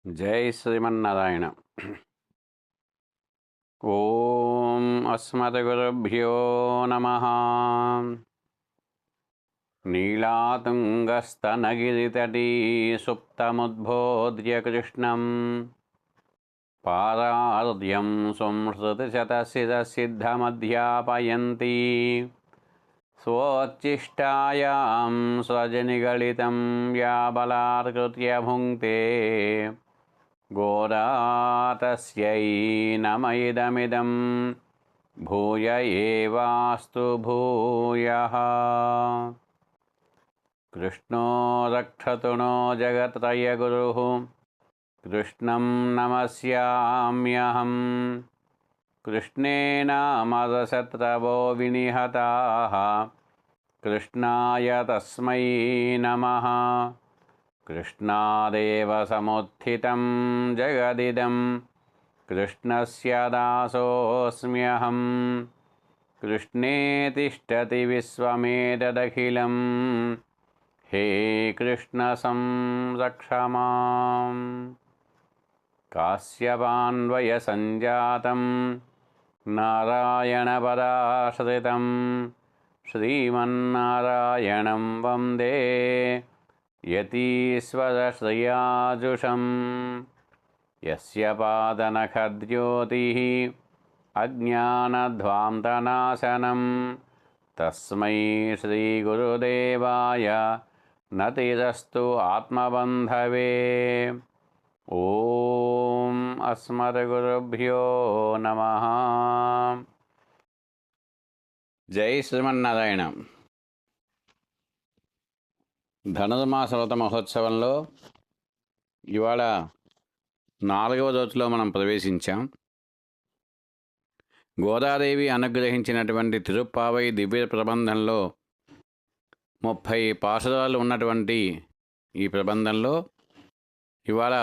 జై శ్రీమన్నారాయణ. ఓం అస్మద్గురుభ్యో నమః. నీలాతుంగస్తనగిరితటీ సుప్తముద్బోధ్య కృష్ణం పారార్ధ్యం సంస్మృతిశతశిరసిద్ధమధ్యాపయంతి స్వోచ్ఛిష్టాయాం స్రజనిగళితం వ్యాబలాత్కృత్య భుంక్తే ఘోరా తస్యై నమ ఇదమిదం భూయ ఏవాస్తు భూయః. కృష్ణో రక్షతు నో జగత్రయగురుః కృష్ణం నమస్యామ్యహం. కృష్ణేనామరశత్రవో వినిహతాః కృష్ణాయ తస్మై నమః. కృష్ణాదేవ సముత్థితం జగదిదం కృష్ణస్య దాసోऽస్మ్యహం. కృష్ణే తిష్టతి విశ్వమేతదఖిలం హే కృష్ణ సంరక్ష మాం. కాశ్యపాన్వయ సంజాతం నారాయణపదాశ్రితం శ్రీమన్నారాయణం వందే యతీశ్వరశ్రియాజుషం. యస్య పాదనఖద్యోతిః అజ్ఞానధ్వాంతనాశనం తస్మై శ్రీగురుదేవాయ నతిరస్తు ఆత్మబంధవే. ఓం అస్మద్గురుభ్యో నమః. జై శ్రీమన్నారాయణ. ధనుర్మాస వ్రత మహోత్సవంలో ఇవాళ 4వ రోజులో మనం ప్రవేశించాం. గోదాదేవి అనుగ్రహించినటువంటి తిరుప్పావై దివ్య ప్రబంధంలో 30 పాసురాలు ఉన్నటువంటి ఈ ప్రబంధంలో ఇవాళ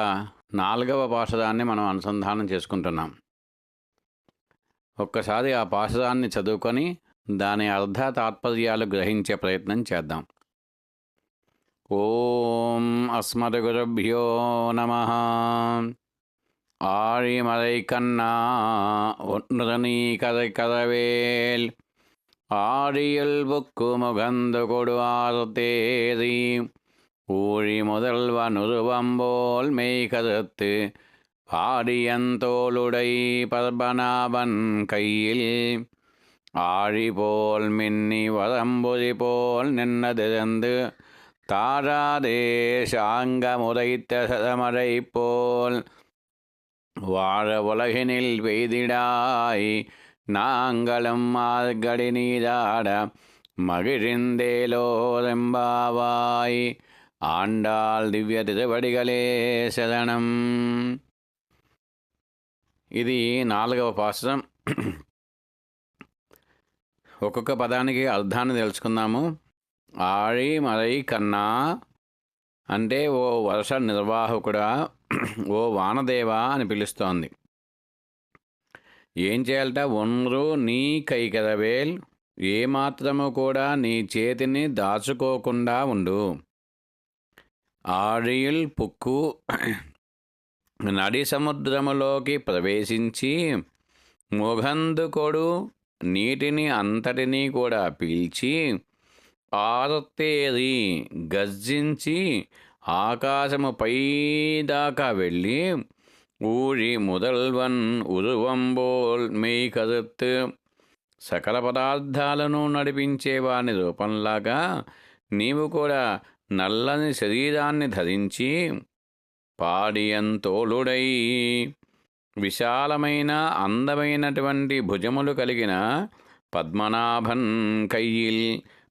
4వ పాసురాన్ని మనం అనుసంధానం చేసుకుంటున్నాం. ఒక్కసారి ఆ పాసురాన్ని చదువుకొని దాని అర్థ తాత్పర్యాలు గ్రహించే ప్రయత్నం చేద్దాం. ఓం అస్మద్గురుభ్యో నమః. ஆழிமலை கண்ணா ஒன்று நீ கதை கதவேல் ஆழியில் புக்கு முகந்து கொடுவார்த்தேரி ஊழி முதல்வன் உருவம்போல் மெய் கருத்து ஆடியந்தோளுடை பர்பநாபன் கையில் ஆழி போல் மின்னி வரம்புரி போல் நின்னதிருந்து தாராதே சாங்க முறைத்த சதமழை போல் வாழ உலகினில் பெய்திடாய் நாங்களும் மார்கழி நீராட மகிழ்ந்தேலோரெம்பாவாய். ఆండాళ్ దివ్య తిరువడిగలే శరణం. ఇది 4వ పాసురం. ఒక్కొక్క పదానికి అర్థాన్ని తెలుసుకుందాము. ఆళి మలై కన్నా అంటే ఓ వర్ష నిర్వాహకుడా, ఓ వానదేవా అని పిలుస్తోంది. ఏం చేయాలట? ఒన్రు నీ కైకరవేల్, ఏమాత్రము కూడా నీ చేతిని దాచుకోకుండా ఉండు. ఆడియుల్ పుక్కు, నడి సముద్రములోకి ప్రవేశించి, ముగందుకొడు నీటిని అంతటినీ కూడా పీల్చి, ఆర్తేరి గర్జించి ఆకాశము పైదాకా వెళ్ళి, ఊరి ముదల్వన్ ఉరువంబోల్ మెయ్ కరుత్, సకల పదార్థాలను నడిపించేవాని రూపంలాగా నీవు కూడా నల్లని శరీరాన్ని ధరించి, పాడియంతోళుడై విశాలమైన అందమైనటువంటి భుజములు కలిగిన పద్మనాభన్ కయ్యిల్,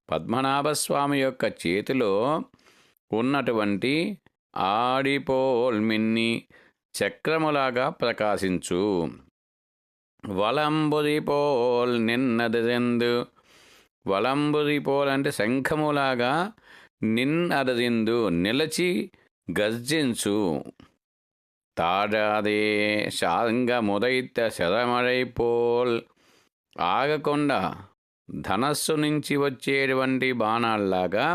పద్మనాభస్వామి యొక్క చేతిలో ఉన్నటువంటి ఆడిపోల్ మిన్ని చక్రములాగా ప్రకాశించు. వలంబురిపోల్ నిన్నదరిందు, వలంబురిపోల్ అంటే శంఖములాగా నిన్నదరిందు నిలచి గర్జించు. తాడాదే శాంగ ముదైత శరమழைపోల్ ఆగకుండా ధనస్సు నుంచి వచ్చేటువంటి బాణాల్లాగా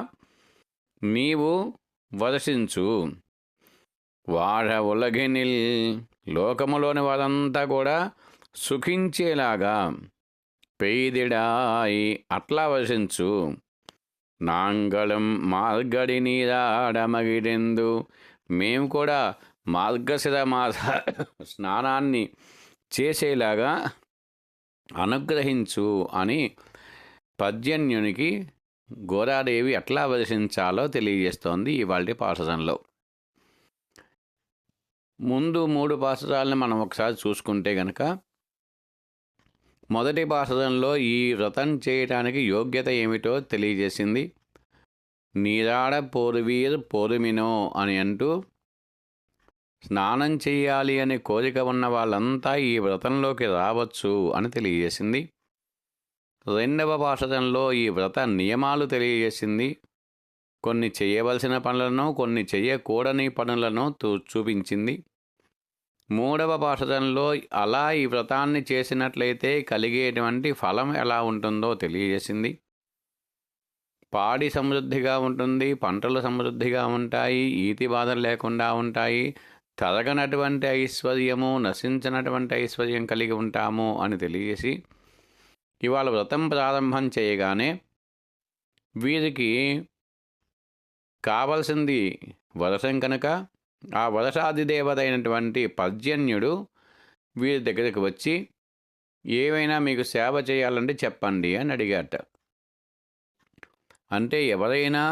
నీవు వర్షించు. వాడ ఉలగినిల్, లోకములోని వారంతా కూడా సుఖించేలాగా పెయిదిడాయి అట్లా వర్షించు. నాంగళం మార్గడి నీరాడమగిడెందు, మేము కూడా మార్గశిర మాస స్నానాన్ని చేసేలాగా అనుగ్రహించు అని పర్జన్యునికి గోదాదేవి ఎట్లా వర్షించాలో తెలియజేస్తోంది ఇవాళ పాఠశాలలో. ముందు 3 పాఠశాలను మనం ఒకసారి చూసుకుంటే గనక, మొదటి పాఠశాలలో ఈ వ్రతం చేయటానికి యోగ్యత ఏమిటో తెలియజేసింది. నీరాడ పోరువీర్ పోరుమినో అని అంటూ, స్నానం చేయాలి అనే కోరిక ఉన్న వాళ్ళంతా ఈ వ్రతంలోకి రావచ్చు అని తెలియజేసింది. రెండవ పాఠశాలలో ఈ వ్రత నియమాలు తెలియజేసింది. కొన్ని చేయవలసిన పనులను, కొన్ని చేయకూడని పనులను చూపించింది. మూడవ పాఠశాలలో అలా ఈ వ్రతాన్ని చేసినట్లయితే కలిగేటువంటి ఫలం ఎలా ఉంటుందో తెలియజేసింది. పాడి సమృద్ధిగా ఉంటుంది, పంటలు సమృద్ధిగా ఉంటాయి, ఈతి బాధలు లేకుండా ఉంటాయి, తరగనటువంటి ఐశ్వర్యము, నశించినటువంటి ఐశ్వర్యం కలిగి ఉంటాము అని తెలియజేసి, ఇవాళ వ్రతం ప్రారంభం చేయగానే వీరికి కావలసింది వర్షం కనుక, ఆ వర్షాధిదేవతైనటువంటి పర్జన్యుడు వీరి దగ్గరికి వచ్చి, ఏవైనా మీకు సేవ చేయాలంటే చెప్పండి అని అడిగాట. అంటే ఎవరైనా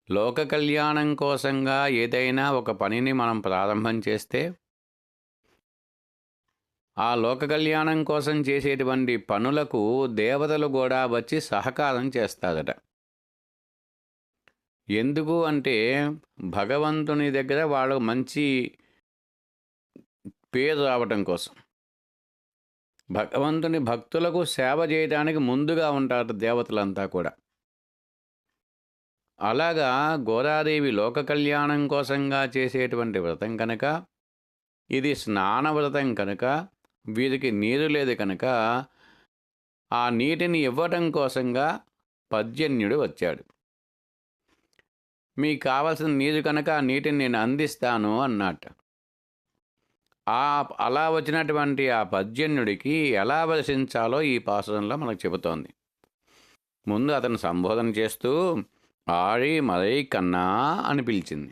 లోక కళ్యాణం కోసంగా ఏదైనా ఒక పనిని మనం ప్రారంభం చేస్తే, ఆ లోక కళ్యాణం కోసం చేసేటువంటి పనులకు దేవతలు కూడా వచ్చి సహకారం చేస్తారట. ఎందుకు అంటే భగవంతుని దగ్గర వాళ్ళు మంచి పేరు రావటం కోసం. భగవంతుని భక్తులకు సేవ చేయడానికి ముందుగా ఉంటారు దేవతలంతా కూడా. అలాగా గోదాదేవి లోక కళ్యాణం కోసంగా చేసేటువంటి వ్రతం కనుక, ఇది స్నాన వ్రతం కనుక, వీరికి నీరు లేదు కనుక, ఆ నీటిని ఇవ్వటం కోసంగా పర్జన్యుడు వచ్చాడు. మీకు కావలసిన నీరు కనుక ఆ నీటిని నేను అందిస్తాను అన్నట్ట. అలా వచ్చినటువంటి ఆ పర్జన్యుడికి ఎలా వర్షించాలో ఈ పాసురంలో మనకు చెబుతోంది. ముందు అతను సంబోధన చేస్తూ ఆడి మరై కన్నా అని పిలిచింది.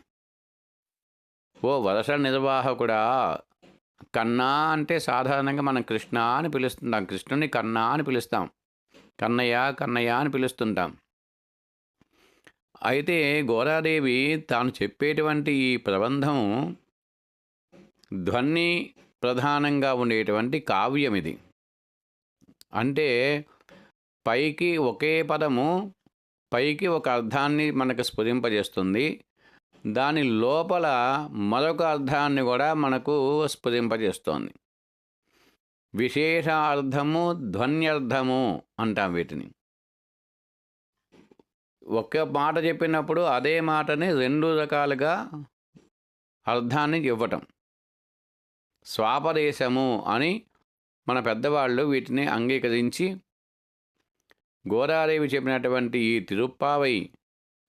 ఓ వర్ష నిర్వాహకుడా. కన్నా అంటే సాధారణంగా మనం కృష్ణ అని పిలుస్తుంటాం, కృష్ణుని కన్నా అని పిలుస్తాం, కన్నయ్య కన్నయ్య అని పిలుస్తుంటాం. అయితే గోదాదేవి తాను చెప్పేటువంటి ఈ ప్రబంధం ధ్వని ప్రధానంగా ఉండేటువంటి కావ్యం ఇది. అంటే పైకి ఒకే పదము పైకి ఒక అర్థాన్ని మనకు స్ఫురింపజేస్తుంది, దాని లోపల మరొక అర్థాన్ని కూడా మనకు స్ఫురింపజేస్తోంది. విశేష అర్థము, ధ్వన్యర్థము అంటాం వీటిని. ఒక్క మాట చెప్పినప్పుడు అదే మాటని 2 రకాలుగా అర్థాన్ని ఇవ్వటం, స్వాపదేశము అని మన పెద్దవాళ్ళు వీటిని అంగీకరించి, గోదాదేవి చెప్పినటువంటి ఈ తిరుప్పావై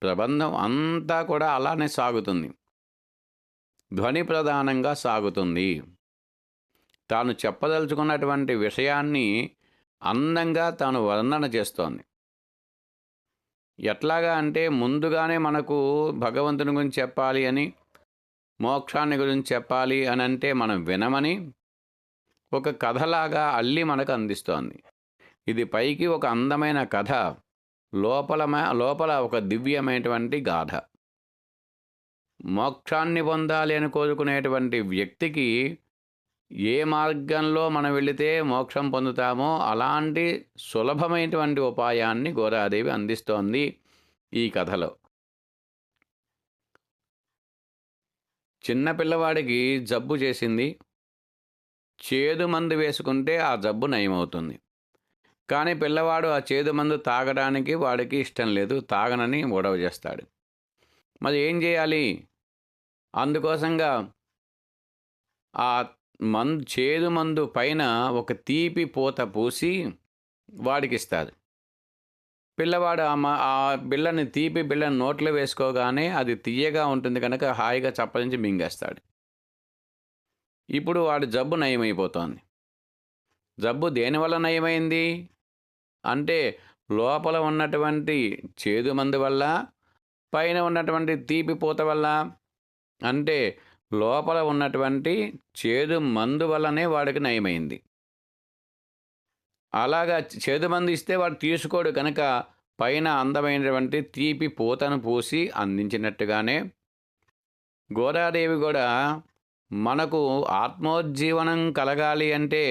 ప్రబంధం అంతా కూడా అలానే సాగుతుంది, ధ్వని ప్రధానంగా సాగుతుంది. తాను చెప్పదలుచుకున్నటువంటి విషయాన్ని అందంగా తాను వర్ణన చేస్తోంది. ఎట్లాగా అంటే ముందుగానే మనకు భగవంతుని గురించి చెప్పాలి అని, మోక్షాన్ని గురించి చెప్పాలి అని అంటే మనం వినమని ఒక కథలాగా అల్లి మనకు అందిస్తోంది. ఇది పైకి ఒక అందమైన కథ, లోపల ఒక దివ్యమైనటువంటి గాథ. మోక్షాన్ని పొందాలి అని కోరుకునేటువంటి వ్యక్తికి ఏ మార్గంలో మనం వెళితే మోక్షం పొందుతామో అలాంటి సులభమైనటువంటి ఉపాయాన్ని గోదాదేవి అందిస్తోంది ఈ కథలో. చిన్న పిల్లవాడికి జబ్బు చేసింది, చేదు మందు వేసుకుంటే ఆ జబ్బు నయమవుతుంది. కానీ పిల్లవాడు ఆ చేదు మందు తాగడానికి వాడికి ఇష్టం లేదు, తాగనని గొడవ చేస్తాడు. మరి ఏం చేయాలి? అందుకోసంగా ఆ చేదు మందు పైన ఒక తీపి పూత పూసి వాడికి ఇస్తారు. పిల్లవాడు ఆ బిళ్ళని తీపి బిళ్ళని నోట్లో వేసుకోగానే అది తియ్యగా ఉంటుంది కనుక హాయిగా చప్పరించి మింగేస్తాడు. ఇప్పుడు వాడి జబ్బు నయమైపోతోంది. జబ్బు దేనివల్ల నయమైంది అంటే లోపల ఉన్నటువంటి చేదు మందు వల్ల, పైన ఉన్నటువంటి తీపి పూత వల్ల. అంటే లోపల ఉన్నటువంటి చేదు మందు వల్లనే వాడికి నయమైంది. అలాగా చేదు మందు ఇస్తే వాడు తీసుకోడు కనుక పైన అందమైనటువంటి తీపి పూతను పూసి అందించినట్టుగానే గోదాదేవి కూడా మనకు ఆత్మోజ్జీవనం కలగాలి అంటే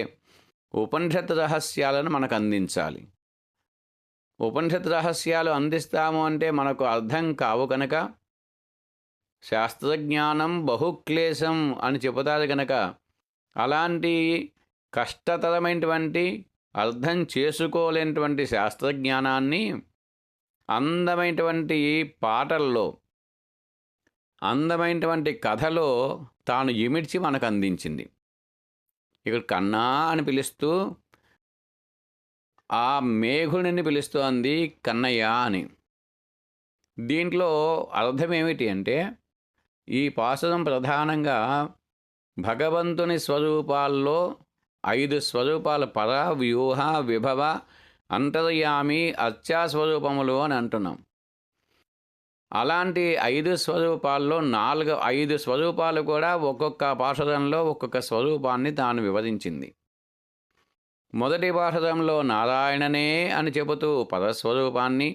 ఉపనిషత్ రహస్యాలను మనకు అందించాలి. ఉపనిషత్ రహస్యాలు అందిస్తాము అంటే మనకు అర్థం కావు కనుక శాస్త్రజ్ఞానం బహుక్లేశం అని చెబుతారు కనుక అలాంటి కష్టతరమైనటువంటి అర్థం చేసుకోలేనటువంటి శాస్త్రజ్ఞానాన్ని అందమైనటువంటి పాటల్లో, అందమైనటువంటి కథలో తాను ఇమిడ్చి మనకు అందించింది. ఇక్కడ కన్నా అని పిలుస్తూ ఆ మేఘుడిని పిలుస్తోంది కన్నయ్య అని. దీంట్లో అర్థం ఏమిటి అంటే ఈ పాసురం ప్రధానంగా భగవంతుని స్వరూపాల్లో 5 స్వరూపాలు పర, వ్యూహ, విభవ, అంతర్యామి, అర్చా స్వరూపములు అని అంటున్నాం. అలాంటి 5 స్వరూపాల్లో 5 స్వరూపాలు కూడా ఒక్కొక్క పాసురంలో ఒక్కొక్క స్వరూపాన్ని తాను వివరించింది. మొదటి పాసురంలో నారాయణనే అని చెబుతూ పరస్వరూపాన్ని,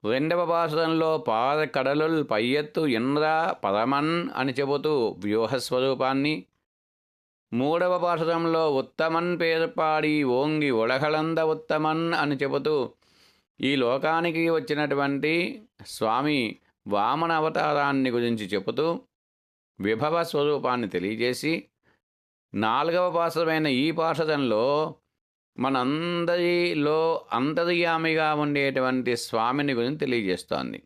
రెండవ పాసురంలో పారకడలుల్ పయ్యత్తు ఇంద్ర పరమన్ అని చెబుతూ వ్యూహస్వరూపాన్ని, మూడవ పాసురంలో ఉత్తమన్ పేర్పాడి ఓంగి ఒడగళంద ఉత్తమన్ అని చెబుతూ ఈ లోకానికి వచ్చినటువంటి స్వామి వామన అవతారాన్ని గురించి చెబుతూ విభవ స్వరూపాన్ని తెలియజేసి, నాలుగవ పాసురమైన ఈ పాసురంలో మనందరిలో అంతర్యామిగా ఉండేటువంటి స్వామిని గురించి తెలియజేస్తోంది.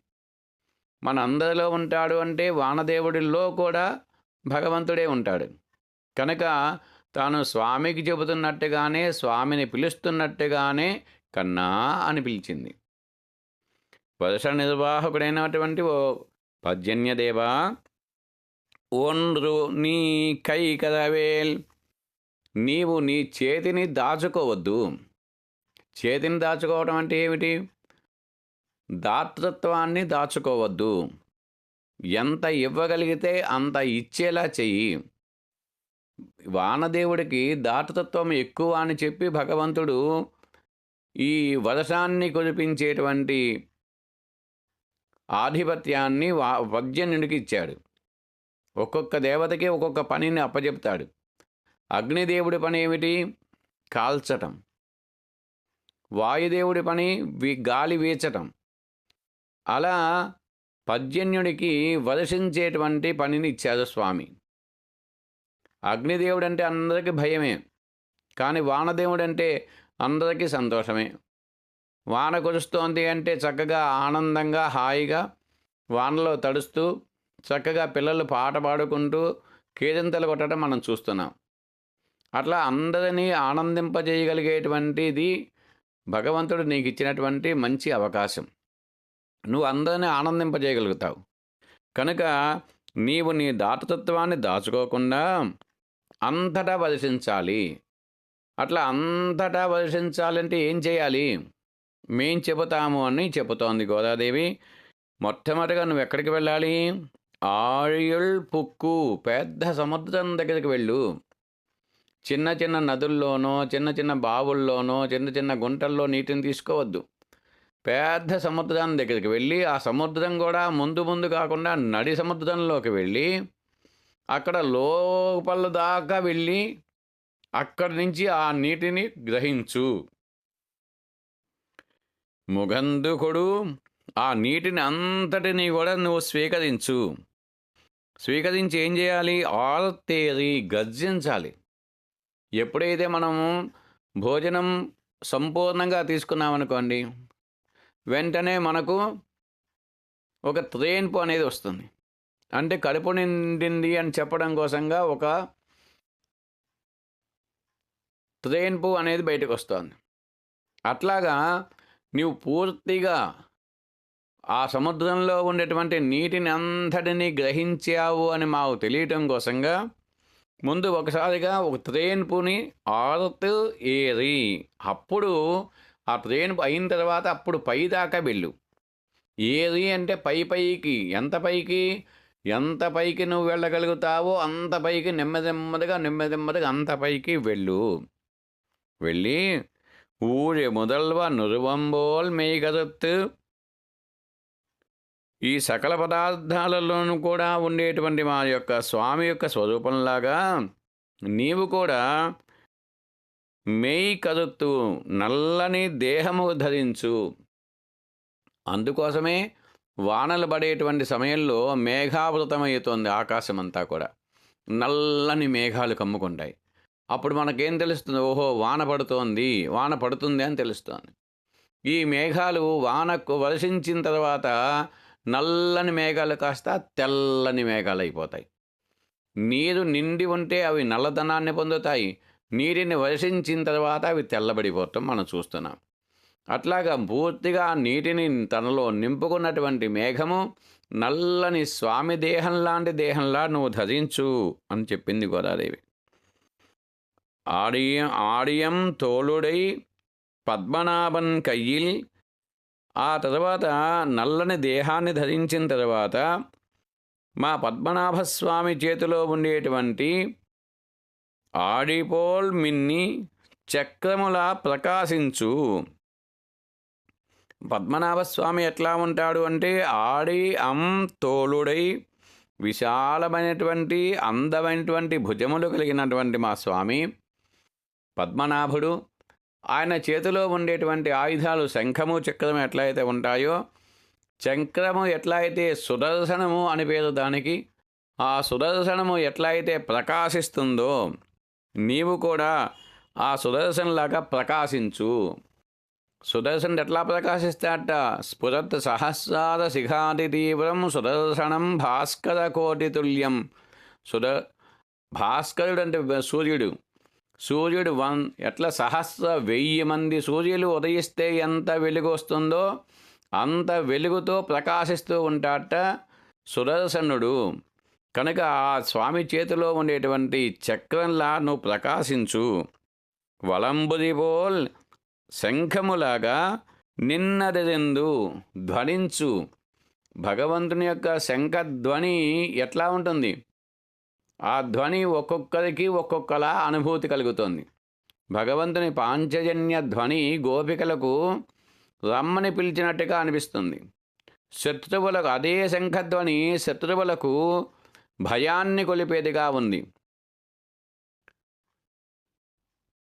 మనందరిలో ఉంటాడు అంటే వానదేవుడిలో కూడా భగవంతుడే ఉంటాడు కనుక తాను స్వామికి చెబుతున్నట్టుగానే, స్వామిని పిలుస్తున్నట్టుగానే కన్నా అని పిలిచింది. వర్ష నిర్వాహకుడైనటువంటి ఓ పర్జన్యదేవా, ఓన్రు నీ కై కదవేల్, నీవు నీ చేతిని దాచుకోవద్దు. చేతిని దాచుకోవడం అంటే ఏమిటి? దాతృత్వాన్ని దాచుకోవద్దు. ఎంత ఇవ్వగలిగితే అంత ఇచ్చేలా చెయ్యి. వానదేవుడికి దాతృత్వం ఎక్కువ అని చెప్పి భగవంతుడు ఈ వర్షాన్ని కురిపించేటువంటి ఆధిపత్యాన్ని పర్జన్యుడికి ఇచ్చాడు. ఒక్కొక్క దేవతకి ఒక్కొక్క పనిని అప్పచెప్తాడు. అగ్నిదేవుడి పని ఏమిటి? కాల్చటం. వాయుదేవుడి పని గాలి వీచటం. అలా పర్జన్యుడికి వర్షించేటువంటి పనిని ఇచ్చాడు స్వామి. అగ్నిదేవుడు అంటే అందరికీ భయమే, కానీ వానదేవుడు అంటే అందరికీ సంతోషమే. వాన కురుస్తోంది అంటే చక్కగా ఆనందంగా హాయిగా వానలో తడుస్తూ చక్కగా పిల్లలు పాట పాడుకుంటూ కేరింతలు కొట్టడం మనం చూస్తున్నాం. అట్లా అందరినీ ఆనందింపజేయగలిగేటువంటిది భగవంతుడు నీకు ఇచ్చినటువంటి మంచి అవకాశం. నువ్వు అందరినీ ఆనందింపజేయగలుగుతావు కనుక నీవు నీ దాతృత్వాన్ని దాచుకోకుండా అంతటా వర్షించాలి. అట్లా అంతటా వర్షించాలంటే ఏం చేయాలి? మేం చెబుతాము అని చెబుతోంది గోదాదేవి. మొట్టమొదటిగా నువ్వు ఎక్కడికి వెళ్ళాలి? ఆయుల్ పుక్కు, పెద్ద సముద్రం దగ్గరికి వెళ్ళు. చిన్న చిన్న నదుల్లోనో, చిన్న చిన్న బావుల్లోనో, చిన్న చిన్న గుంటల్లో నీటిని తీసుకోవద్దు. పెద్ద సముద్రం దగ్గరికి వెళ్ళి, ఆ సముద్రం కూడా ముందు ముందు కాకుండా నడి సముద్రంలోకి వెళ్ళి అక్కడ లోపల దాకా వెళ్ళి అక్కడి నుంచి ఆ నీటిని గ్రహించు. ముగందుకుడు ఆ నీటిని అంతటినీ కూడా నువ్వు స్వీకరించు. స్వీకరించి ఏం చేయాలి? ఆర్తేరి, గర్జించాలి. ఎప్పుడైతే మనము భోజనం సంపూర్ణంగా తీసుకున్నామనుకోండి, వెంటనే మనకు ఒక త్రేన్పు అనేది వస్తుంది. అంటే కడుపు నిండింది అని చెప్పడం కోసంగా ఒక త్రేన్పు అనేది బయటకు వస్తుంది. అట్లాగా నీవు పూర్తిగా ఆ సముద్రంలో ఉండేటువంటి నీటిని అంతటినీ గ్రహించావు అని మాకు తెలియటం కోసంగా ముందు ఒకసారిగా ఒక త్రేన్పుని ఆరుతూ ఏరి, అప్పుడు ఆ త్రేన్పు అయిన తర్వాత అప్పుడు పైదాకా వెళ్ళు. ఏరి అంటే పైకి, ఎంత పైకి నువ్వు వెళ్ళగలుగుతావో అంత పైకి నెమ్మదిగా అంత పైకి వెళ్ళు. వెళ్ళి ఊరి முதல்வ నురువంబోల్ మేఘరత్తు, ఈ సకల పదార్థాలలోనూ కూడా ఉండేటువంటి మా యొక్క స్వామి యొక్క స్వరూపంలాగా నీవు కూడా మేయి కదుత్తు, నల్లని దేహము ధరించు. అందుకోసమే వానలు పడేటువంటి సమయంలో మేఘావృతమవుతోంది ఆకాశమంతా కూడా, నల్లని మేఘాలు కమ్ముకుంటాయి. అప్పుడు మనకేం తెలుస్తుంది? ఓహో, వాన పడుతుంది అని తెలుస్తుంది. ఈ మేఘాలు వానకు వర్షించిన తర్వాత నల్లని మేఘాలు కాస్త తెల్లని మేఘాలు అయిపోతాయి. నీరు నిండి ఉంటే అవి నల్లదనాన్ని పొందుతాయి, నీటిని వర్షించిన తర్వాత అవి తెల్లబడిపోవటం మనం చూస్తున్నాం. అట్లాగా పూర్తిగా నీటిని తనలో నింపుకున్నటువంటి మేఘము నల్లని స్వామి దేహం లాంటి దేహంలా నువ్వు ధరించు అని చెప్పింది గోదాదేవి. ఆడియం తోలుడై పద్మనాభన్ కయ్యిల్, ఆ తర్వాత నల్లని దేహాన్ని ధరించిన తర్వాత మా పద్మనాభస్వామి చేతిలో ఉండేటువంటి ఆడిపోల్ మిన్ని చక్రములా ప్రకాశించు. పద్మనాభస్వామి ఎట్లా ఉంటాడు అంటే తోలుడై, విశాలమైనటువంటి అందమైనటువంటి భుజములు కలిగినటువంటి మా స్వామి పద్మనాభుడు. ఆయన చేతిలో ఉండేటువంటి ఆయుధాలు శంఖము చక్రము ఎట్లయితే ఉంటాయో, చక్రము ఎట్లయితే సుదర్శనము అని పేరు దానికి, ఆ సుదర్శనము ఎట్లయితే ప్రకాశిస్తుందో నీవు కూడా ఆ సుదర్శనలాగా ప్రకాశించు. సుదర్శనుడు ఎట్లా ప్రకాశిస్తాడట? స్ఫురత్ సహస్రార శిఖాది తీవ్రం సుదర్శనం భాస్కర కోటితుల్యం. భాస్కరుడు అంటే సూర్యుడు ఎట్లా 1000 మంది సూర్యులు ఉదయిస్తే ఎంత వెలుగు వస్తుందో అంత వెలుగుతో ప్రకాశిస్తూ ఉంటాడట సుదర్శనుడు. కనుక ఆ స్వామి చేతిలో ఉండేటువంటి చక్రంలా నువ్వు ప్రకాశించు. వలంబుదిపోల్ శంఖములాగా నిన్నదెందు ధ్వనించు. భగవంతుని యొక్క శంఖధ్వని ఎట్లా ఉంటుంది? ఆ ధ్వని ఒక్కొక్కరికి ఒక్కొక్కలా అనుభూతి కలుగుతుంది. భగవంతుని పాంచజన్య ధ్వని గోపికలకు రమ్మని పిలిచినట్టుగా అనిపిస్తుంది. శత్రువులకు అదే శంఖధ్వని శత్రువులకు భయాన్ని కొలిపేదిగా ఉంది.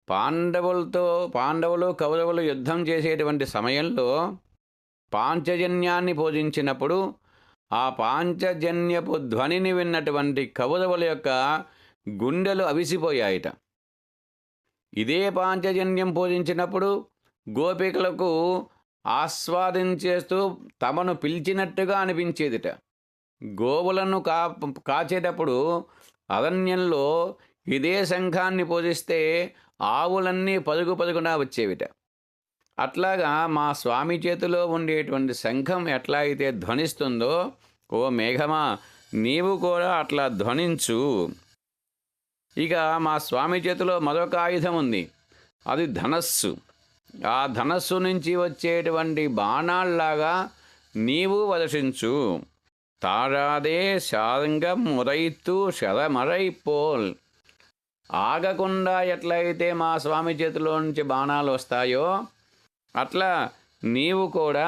పాండవులు కౌరవులు యుద్ధం చేసేటువంటి సమయంలో పాంచజన్యాన్ని పూజించినప్పుడు ఆ పాంచజన్యపు ధ్వనిని విన్నటువంటి కౌరవుల యొక్క గుండెలు అవిసిపోయాయిట. ఇదే పాంచజన్యం పూజించినప్పుడు గోపికలకు ఆస్వాదించేస్తూ తమను పిలిచినట్టుగా అనిపించేదిట. గోవులను కాచేటప్పుడు అరణ్యంలో ఇదే శంఖాన్ని పూజిస్తే ఆవులన్నీ పరుగున వచ్చేవిట. అట్లాగా మా స్వామి చేతిలో ఉండేటువంటి శంఖం ఎట్లా అయితే ధ్వనిస్తుందో, ఓ మేఘమా నీవు కూడా అట్లా ధ్వనించు. ఇక మా స్వామి చేతిలో మరొక ఆయుధం ఉంది, అది ధనస్సు. ఆ ధనస్సు నుంచి వచ్చేటువంటి బాణాల్లాగా నీవు వర్షించు. తారాదే శారంగం మురైత్తు శరమరైపోల్. ఆగకుండా ఎట్లయితే మా స్వామి చేతిలో నుంచి బాణాలు వస్తాయో అట్లా నీవు కూడా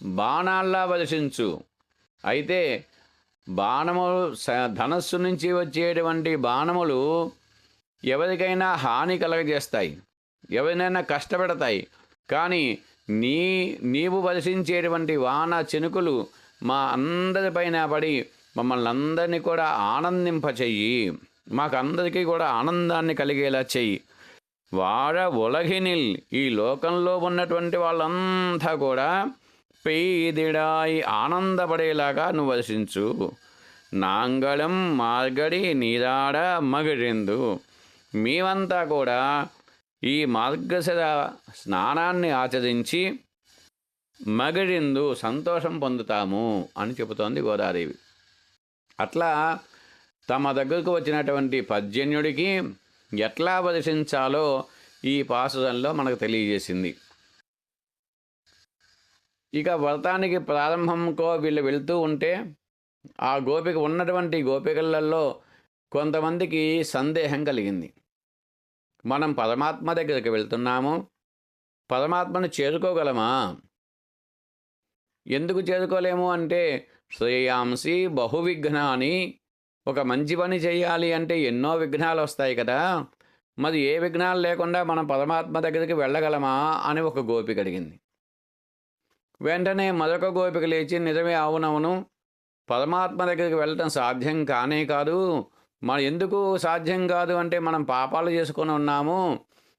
బాణాల్లా వర్షించు. అయితే ధనస్సు నుంచి వచ్చేటువంటి బాణములు ఎవరికైనా హాని కలగజేస్తాయి, ఎవరినైనా కష్టపెడతాయి. కానీ నీవు వర్షించేటువంటి వాన చినుకులు మా అందరిపైన పడి మమ్మల్ని అందరినీ కూడా ఆనందింపచెయ్యి, మాకందరికీ కూడా ఆనందాన్ని కలిగేలా చెయ్యి. వాడ ఉలగినిల్, ఈ లోకంలో ఉన్నటువంటి వాళ్ళంతా కూడా పెయిదిడాయి ఆనందపడేలాగా నువ్వు వర్షించు. నాంగళం మార్గడి నీరాడ మగిరిందు. మేమంతా కూడా ఈ మార్గశిర స్నానాన్ని ఆచరించి మగిడిందు సంతోషం పొందుతాము అని చెబుతోంది గోదాదేవి. అట్లా తమ దగ్గరకు వచ్చినటువంటి పర్జన్యుడికి ఎట్లా ఉపదేశించాలో ఈ పాసురంలో మనకు తెలియజేసింది. ఇక వ్రతానికి ప్రారంభంకో వీళ్ళు వెళ్తూ ఉంటే ఆ గోపిక ఉన్నటువంటి గోపికలలో కొంతమందికి సందేహం కలిగింది. మనం పరమాత్మ దగ్గరికి వెళ్తున్నాము, పరమాత్మను చేరుకోగలమా? ఎందుకు చేరుకోలేము అంటే, శ్రేయాంసి బహువిఘ్నాని, ఒక మంచి పని చేయాలి అంటే ఎన్నో విఘ్నాలు వస్తాయి కదా, మరి ఏ విఘ్నాలు లేకుండా మనం పరమాత్మ దగ్గరికి వెళ్ళగలమా అని ఒక గోపిక అడిగింది. వెంటనే మరొక గోపిక లేచి, నిజమే, అవునవును, పరమాత్మ దగ్గరికి వెళ్ళటం సాధ్యం కానే కాదు. మనం ఎందుకు సాధ్యం కాదు అంటే, మనం పాపాలు చేసుకొని ఉన్నాము,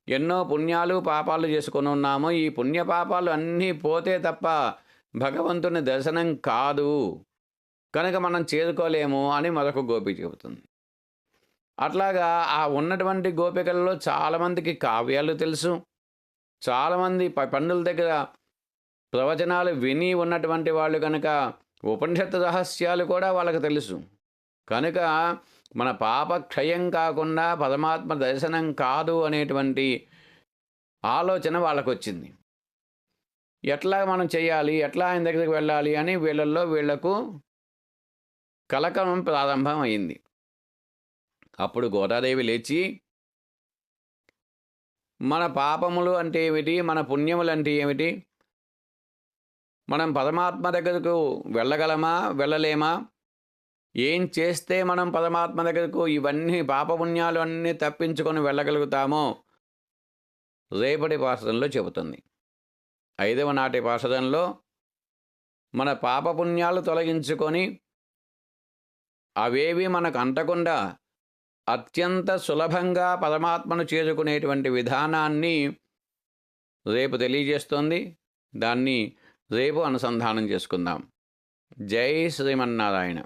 ఎన్నో పుణ్యాలు పాపాలు చేసుకొని ఉన్నాము. ఈ పుణ్యపాపాలు అన్నీ పోతే తప్ప భగవంతుని దర్శనం కాదు, కనుక మనం చేరుకోలేము అని మరొక గోపిక చెబుతుంది. అట్లాగా ఆ ఉన్నటువంటి గోపికలలో చాలామందికి కావ్యాలు తెలుసు, చాలామంది పండుల దగ్గర ప్రవచనాలు విని ఉన్నటువంటి వాళ్ళు కనుక ఉపనిషత్తు రహస్యాలు కూడా వాళ్ళకి తెలుసు. కనుక మన పాప క్షయం కాకుండా పరమాత్మ దర్శనం కాదు అనేటువంటి ఆలోచన వాళ్ళకు వచ్చింది. ఎట్లా మనం చేయాలి, ఎట్లా ఆయన దగ్గరికి వెళ్ళాలి అని వీళ్లకు కలకలం ప్రారంభం అయింది. అప్పుడు గోదాదేవి లేచి, మన పాపములు అంటే ఏమిటి, మన పుణ్యములు అంటే ఏమిటి, మనం పరమాత్మ దగ్గరకు వెళ్ళగలమా వెళ్ళలేమా, ఏం చేస్తే మనం పరమాత్మ దగ్గరకు ఇవన్నీ పాపపుణ్యాలు అన్నీ తప్పించుకొని వెళ్ళగలుగుతామో రేపటి పాఠంలో చెబుతుంది. 5వ నాటి పాఠంలో మన పాపపుణ్యాలు తొలగించుకొని అవేవి మనకు అంటకుండా అత్యంత సులభంగా పరమాత్మను చేరుకునేటువంటి విధానాన్ని రేపు తెలియజేస్తోంది. దాన్ని రేపు అనుసంధానం చేసుకుందాం. జై శ్రీమన్నారాయణ.